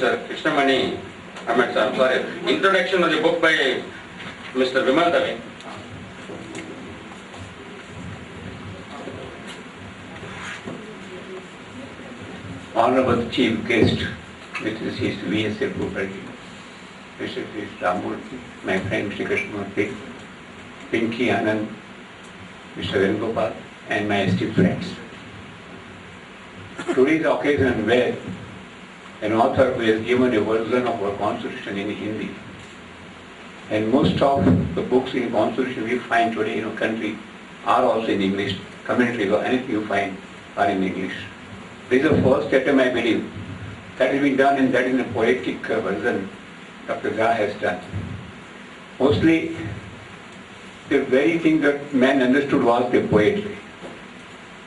Mr. Krishnamani, I'm sorry, introduction of the book by Mr. Vimal Dave. Honorable Chief Guest, Mr. C. V.S. Mukherjee, Mr. P. Ramurthy, my friend Mr. Krishnamurthy, Pinky Anand, Mr. Venugopal, and my esteemed friends. Today's occasion where an author who has given a version of our constitution in Hindi, and most of the books in constitution we find today in our country are also in English. Commentaries or anything you find are in English. This is the first attempt, I believe, that has been done, and that in a poetic version Dr. Jha has done. Mostly, the very thing that man understood was the poetry.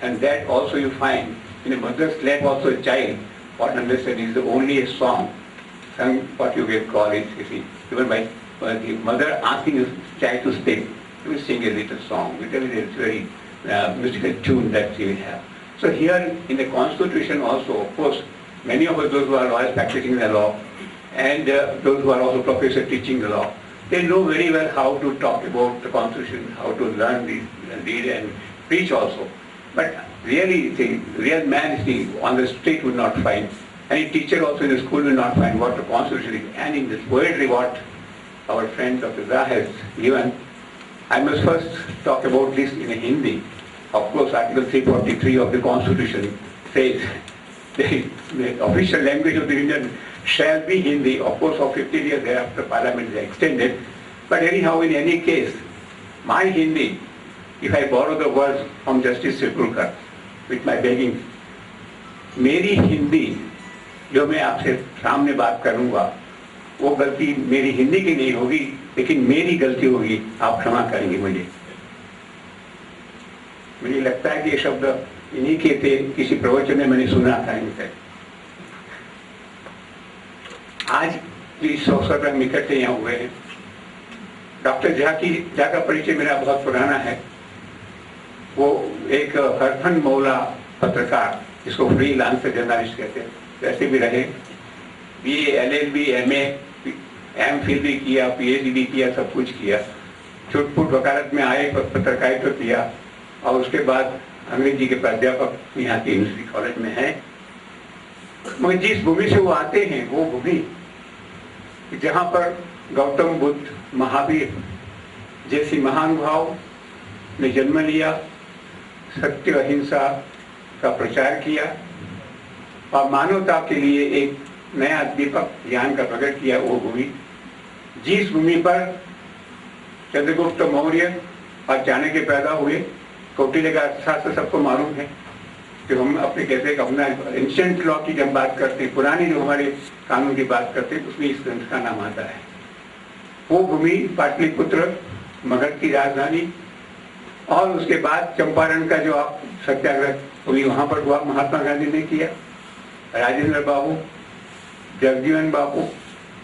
And that also you find in a mother's lap also a child, what understood is the only a song, sung what you can call it, you see, even by the mother asking his child to speak, he will sing a little song, which is very musical tune that he will have. So here in the Constitution also, of course, many of us, those who are lawyers practicing the law, and those who are also professors teaching the law, they know very well how to talk about the Constitution, how to learn, read and preach also. But really, the real man on the street will not find. Any teacher also in the school will not find what the Constitution is. And in this poetry, what our friend Dr. Jha has given, I must first talk about this in Hindi. Of course, Article 343 of the Constitution says the official language of the Indian shall be Hindi. Of course, for 15 years thereafter, Parliament is extended. But anyhow, in any case, my Hindi, if I borrow the words from Justice Sirpurkar, with my begging, मेरी हिंदी जो मैं आपसे सामने बात करूंगा, वो गलती मेरी हिंदी की नहीं होगी, लेकिन मेरी गलती होगी, आप क्षमा करेंगे मुझे। मुझे लगता है कि ये शब्द इन्हीं के थे, किसी प्रवचन में मैंने सुना था इनसे। आज इस अवसर पर हम इकट्ठे यहाँ हुए हैं। डॉक्टर झा का परिचय मेरा बहुत पुराना है। वो एक हरफन मौला पत्रकार, जिसको फ्रीलांसर जर्नलिस्ट कहते हैं, वैसे भी रहे। BA, LLB, MA, MPhil भी किया, PhD भी किया, सब कुछ किया। छुटपुट वकालत में आए, पत्रकारिता तो किया, और उसके बाद अंग्रेजी के प्राध्यापक यहाँ के यूनिवर्सिटी कॉलेज में हैं। मगर जिस भूमि से वो आते हैं, वो भूमि जहाँ पर गौतम बुद्ध, महावीर जैसी महानुभाव ने जन्म लिया, सत्य अहिंसा का प्रचार किया और मानवता के लिए एक नया दीपक ज्ञान का प्रकट किया, वो भूमि, जिस भूमि पर चंद्रगुप्त मौर्य और चाणक्य पैदा हुए। कौटिल्य का अर्थशास्त्र सबको मालूम है, जो हम अपने कहते हैं कि अपना एंशिएंट लॉ की जब बात करते हैं, पुरानी जो हमारे कानून की बात करते हैं, उसमें इस ग्रंथ का नाम आता है। वो भूमि पाटलिपुत्र, मगध की राजधानी, और उसके बाद चंपारण का जो आप सत्याग्रह हुई, वहां पर हुआ, महात्मा गांधी ने किया। राजेंद्र बाबू, जगजीवन बाबू,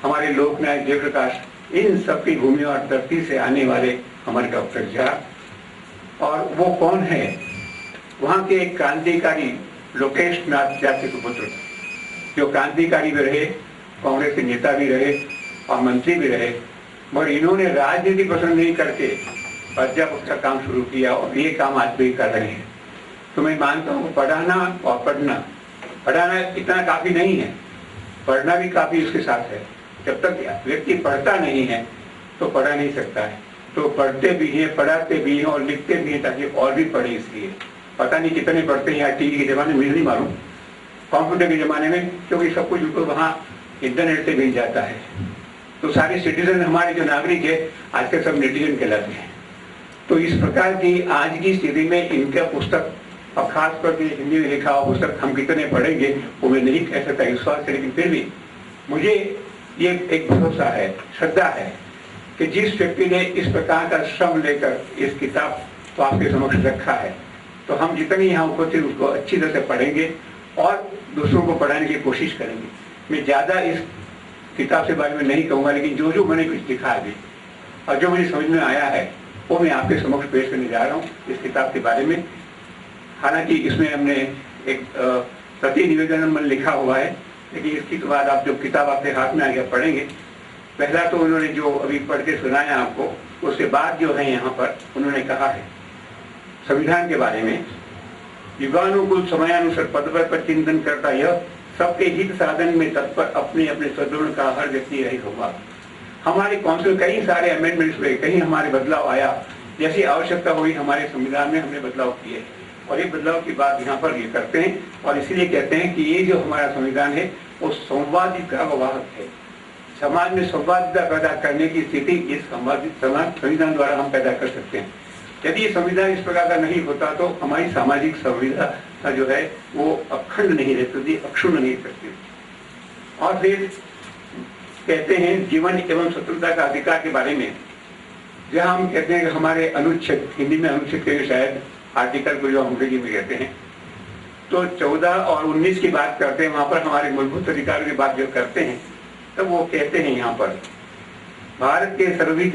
हमारे लोकनायक जयप्रकाश, इन सबकी भूमि और धरती से आने वाले हमारे डॉक्टर झा। और वो कौन है? वहां के एक क्रांतिकारी लोकेश नाथ झा के सुपुत्र, जो क्रांतिकारी भी रहे, कांग्रेस के नेता भी रहे और मंत्री भी रहे, मगर इन्होंने राजनीति पसंद नहीं करके अध्यापक का काम शुरू किया, और ये काम आज भी कर रहे हैं। तो मैं मानता हूँ पढ़ाना और पढ़ाना इतना काफी नहीं है, पढ़ना भी काफी उसके साथ है। जब तक व्यक्ति पढ़ता नहीं है तो पढ़ा नहीं सकता है। तो पढ़ते भी हैं, पढ़ाते भी हैं और लिखते भी हैं, ताकि और भी पढ़े। इसलिए पता नहीं कितने पढ़ते हैं, टीवी के जमाने में नहीं मालूम, कंप्यूटर के जमाने में, क्योंकि सब कुछ उनको वहाँ इंटरनेट से मिल जाता है। तो सारे सिटीजन, हमारे जो नागरिक है आज के, सब नेटिजन कहलाते हैं। तो इस प्रकार की आज की स्थिति में इनका पुस्तक, और खास करके हिंदी में लिखा हुआ पुस्तक हम कितने पढ़ेंगे वो मैं नहीं कह सकता विश्वास से, लेकिन फिर भी मुझे ये एक भरोसा है, श्रद्धा है कि जिस व्यक्ति ने इस प्रकार का श्रम लेकर इस किताब को आपके समक्ष रखा है, तो हम जितने यहाँ उपस्थित उसको अच्छी तरह से पढ़ेंगे और दूसरों को पढ़ाने की कोशिश करेंगे। मैं ज्यादा इस किताब के बारे में नहीं कहूँगा, लेकिन जो जो मैंने कुछ लिखा अभी और जो मुझे समझ में आया है वो मैं आपके समक्ष पेश करने जा रहा हूँ इस किताब के बारे में। हालांकि इसमें हमने एक प्रति निवेदन लिखा हुआ है लेकिन इसकी तो बाद आप जब किताब आपके हाथ में आगे पढ़ेंगे, पहला तो उन्होंने जो अभी पढ़ के सुनाया आपको, उसके बाद जो है यहाँ पर उन्होंने कहा है संविधान के बारे में, युगानुकूल समयानुसार पदवर पर चिंतन करता यह सबके हित साधन में तत्पर अपने अपने सदगुण का हर व्यक्ति रहित होगा। हमारे काउंसिल कई सारे अमेंडमेंट्स हुए, कहीं हमारे बदलाव आया, जैसी आवश्यकता हुई हमारे संविधान में हमने बदलाव किए और ये बदलाव की बात यहाँ पर ये करते हैं और इसीलिए कहते हैं कि ये जो हमारा संविधान है वो संवादिता का वाहक है। समाज में संवादिता पैदा करने की स्थिति इस संविधान द्वारा हम पैदा कर सकते हैं। यदि ये संविधान इस प्रकार का नहीं होता तो हमारी सामाजिक संविधा जो है वो अखंड नहीं रह सकती, अक्षुण्ण नहीं रह सकती। और फिर कहते हैं जीवन एवं स्वतंत्रता का अधिकार के बारे में, जहाँ हम कहते हैं कि हमारे अनुच्छेद, हिंदी में अनुच्छेद के शायद आर्टिकल को जो अंग्रेजी में कहते हैं, तो 14 और 19 की बात करते हैं, वहां पर हमारे मूलभूत अधिकारों की बात जब करते हैं तब वो कहते हैं यहाँ पर भारत के सर्वोच्च